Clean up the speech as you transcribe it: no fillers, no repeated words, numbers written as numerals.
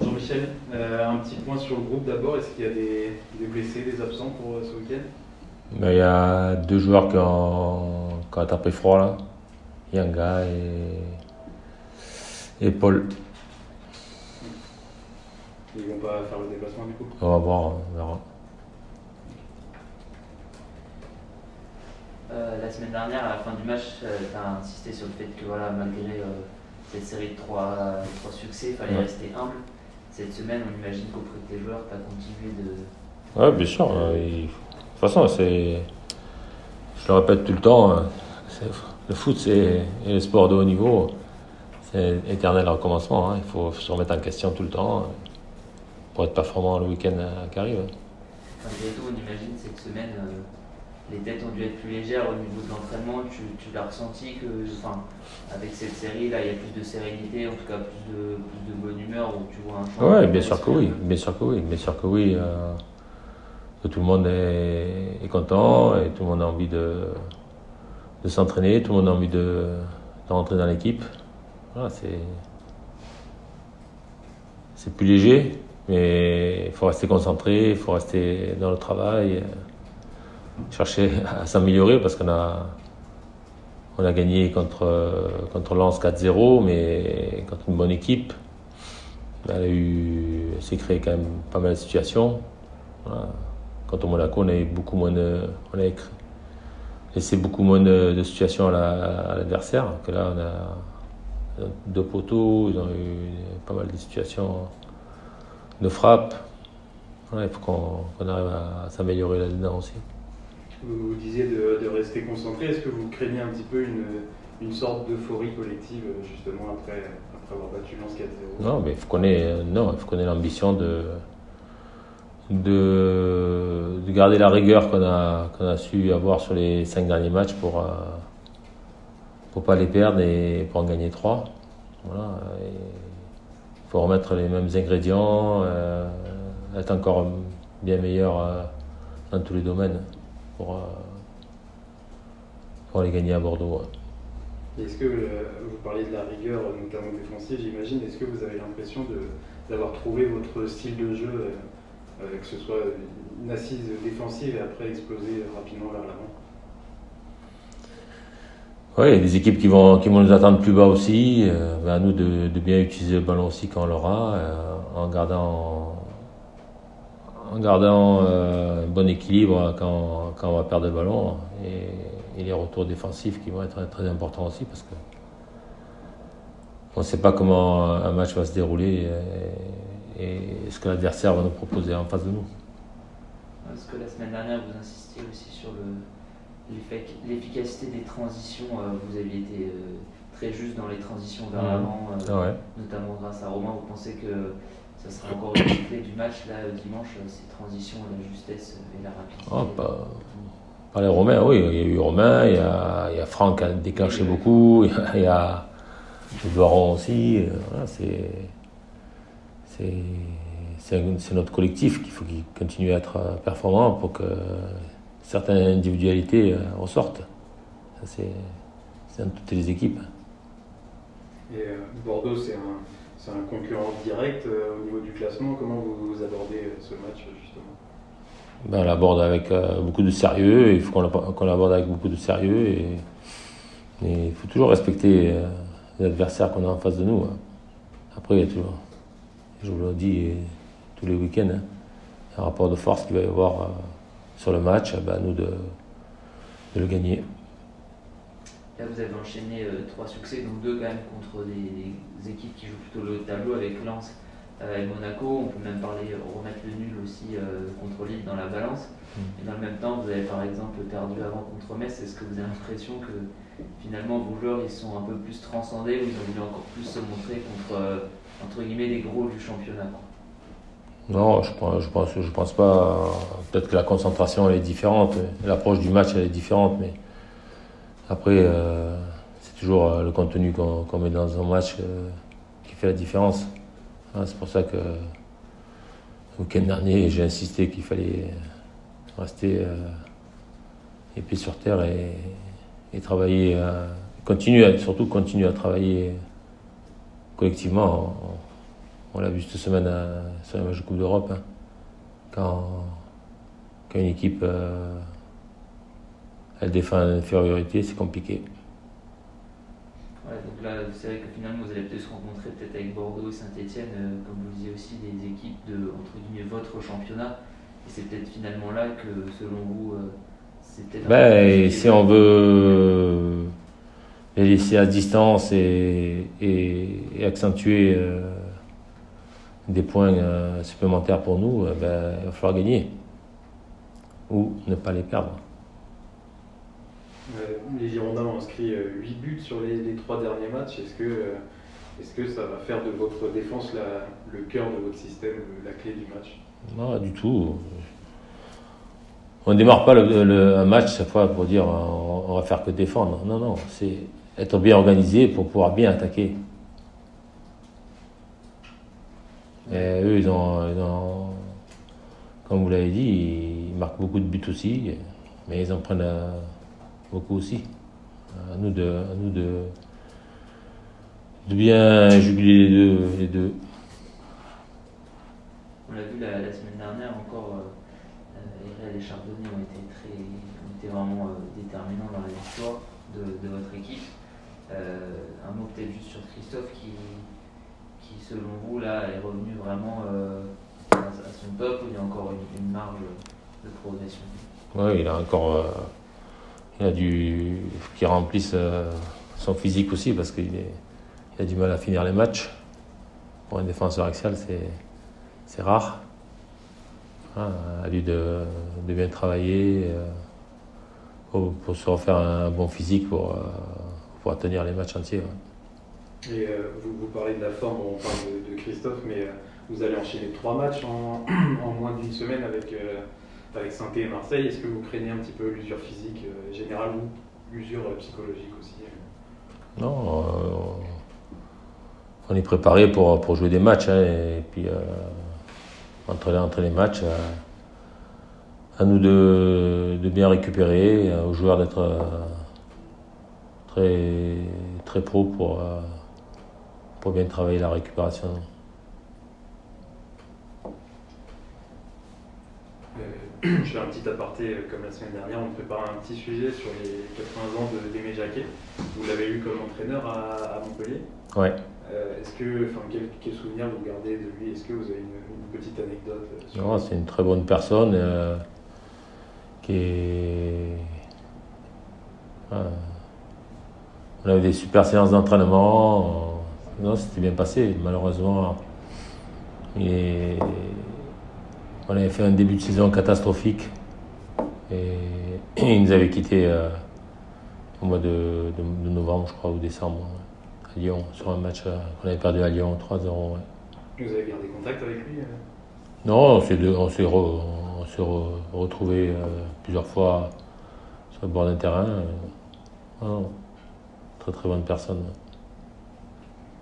Jean-Michel, un petit point sur le groupe d'abord. Est-ce qu'il y a des blessés, des absents pour ce week-end? Il y a deux joueurs qui ont tapé froid là, Yanga et Paul. Ils vont pas faire le déplacement du coup? On va voir, on verra. La semaine dernière, à la fin du match, tu as insisté sur le fait que malgré cette série de trois succès, il fallait rester humble. Cette semaine, on imagine qu'auprès de tes joueurs, tu as continué de... Oui, bien sûr. De toute façon, je le répète tout le temps, le foot et le sport de haut niveau, c'est éternel recommencement. Il faut se remettre en question tout le temps pour être performant le week-end qui arrive. Malgré tout, on imagine cette semaine, les têtes ont dû être plus légères au niveau de l'entraînement. Tu l'as ressenti que, avec cette série, là, il y a plus de sérénité, en tout cas plus de bonne humeur, où tu vois un changement. Oui, bien sûr que oui. Bien sûr que oui. Que tout le monde est content et tout le monde a envie de s'entraîner, tout le monde a envie de rentrer dans l'équipe. Voilà, c'est plus léger, mais il faut rester concentré, il faut rester dans le travail, chercher à s'améliorer parce qu'on a gagné contre Lens 4-0, mais contre une bonne équipe. Elle s'est créé quand même pas mal de situations. Voilà. Contre Monaco, on a laissé beaucoup moins de situations à l'adversaire. Que là, on a deux poteaux, ils ont eu pas mal de situations de frappe. Voilà, il faut qu'on arrive à s'améliorer là-dedans aussi. Vous disiez de rester concentré. Est-ce que vous craignez un petit peu une sorte d'euphorie collective justement après avoir battu Lens 4-0? Non, mais il faut qu'on ait l'ambition de garder la rigueur qu'on a su avoir sur les 5 derniers matchs pour pas les perdre et pour en gagner 3. Voilà. Il faut remettre les mêmes ingrédients, être encore bien meilleur dans tous les domaines pour aller gagner à Bordeaux. Est-ce que vous parliez de la rigueur, notamment défensive, j'imagine, est-ce que vous avez l'impression d'avoir trouvé votre style de jeu, que ce soit une assise défensive et après exploser rapidement vers l'avant? Oui, il y a des équipes qui vont nous attendre plus bas aussi. À nous de bien utiliser le ballon aussi quand on l'aura, en gardant un bon équilibre quand on va perdre le ballon et les retours défensifs qui vont être très importants aussi parce que on ne sait pas comment un match va se dérouler et ce que l'adversaire va nous proposer en face de nous. Parce que la semaine dernière, vous insistiez aussi sur l'efficacité des transitions. Vous aviez été très juste dans les transitions vers l'avant, notamment grâce à Romain. Vous pensez que ça sera encore une clé du match là dimanche, ces transitions, la justesse et la rapidité? Par les Romains, oui, il y a eu Romain, il y a Franck qui a déclenché beaucoup, il y a Doiron aussi. Voilà, c'est notre collectif qu'il faut qu'il continue à être performant pour que certaines individualités ressortent. Ça, c'est dans toutes les équipes. Et Bordeaux, c'est un concurrent direct au niveau du classement. Comment vous abordez ce match justement? On l'aborde avec beaucoup de sérieux. Il faut qu'on l'aborde avec beaucoup de sérieux et il faut toujours respecter les adversaires qu'on a en face de nous. Après, il y a toujours, je vous le dis tous les week-ends, un rapport de force qu'il va y avoir sur le match. À nous de le gagner. Là, vous avez enchaîné 3 succès, donc 2 quand même contre des équipes qui jouent plutôt le haut de tableau avec Lens et Monaco. On peut même remettre le nul aussi contre Lille dans la balance. Et dans le même temps, vous avez par exemple perdu avant contre Metz. Est-ce que vous avez l'impression que finalement vos joueurs ils sont un peu plus transcendés ou ils ont voulu encore plus se montrer contre entre guillemets les gros du championnat? Non, je pense pas. Peut-être que la concentration elle est différente, l'approche du match elle est différente, mais après c'est toujours le contenu qu'on met dans un match qui fait la différence. C'est pour ça que le week-end dernier j'ai insisté qu'il fallait rester les pieds sur terre et travailler, continuer à travailler collectivement, on l'a vu cette semaine sur la match de Coupe d'Europe, hein, quand une équipe elle défend l'infériorité, c'est compliqué. Ouais, donc là, c'est vrai que finalement, vous allez peut-être se rencontrer peut-être avec Bordeaux et Saint-Etienne, comme vous disiez aussi, des équipes de, entre guillemets, votre championnat. Et c'est peut-être finalement là que, selon vous, c'est peut-être... Si on veut les laisser à distance et accentuer des points supplémentaires pour nous, il va falloir gagner ou ne pas les perdre. Les Girondins ont inscrit 8 buts sur les 3 derniers matchs. Est-ce que ça va faire de votre défense le cœur de votre système, la clé du match? Non, du tout. On ne démarre pas un match chaque fois pour dire on va faire que défendre. Non, c'est être bien organisé pour pouvoir bien attaquer. Et eux, ils ont, comme vous l'avez dit, ils marquent beaucoup de buts aussi, mais ils en prennent beaucoup aussi. À nous de bien juguler les deux. On l'a vu la semaine dernière encore, Irel et Chardonnay ont été vraiment déterminants dans la victoire de votre équipe. Un mot peut-être juste sur Christophe qui selon vous là est revenu vraiment à son top, où il y a encore une marge de progression. Oui, il a encore qu'il remplisse son physique aussi, parce qu'il a du mal à finir les matchs. Pour un défenseur axial, c'est rare. À lui de bien travailler pour se refaire un bon physique pour tenir les matchs entiers. Ouais. Et vous parlez de la forme, on parle de Christophe, mais vous allez enchaîner 3 matchs en moins d'une semaine avec Saint-Étienne et Marseille. Est-ce que vous craignez un petit peu l'usure physique générale ou l'usure psychologique aussi? Non, on est préparé pour jouer des matchs, hein, et puis entre les matchs, à nous de bien récupérer, aux joueurs d'être très, très pro pour bien travailler la récupération. Je fais un petit aparté comme la semaine dernière, on prépare un petit sujet sur les 80 ans d'Aimé Jacquet. Vous l'avez eu comme entraîneur à Montpellier. Ouais. Quel souvenir vous gardez de lui? Est-ce que vous avez une petite anecdote Non, c'est une très bonne personne qui est... On avait des super séances d'entraînement. Non, c'était bien passé. Malheureusement, on avait fait un début de saison catastrophique. Et il nous avait quittés au mois de novembre, je crois, ou décembre, à Lyon, sur un match qu'on avait perdu à Lyon, 3-0. Ouais. Vous avez gardé contact avec lui? Non, on s'est retrouvés plusieurs fois sur le bord d'un terrain. Non, très très bonne personne.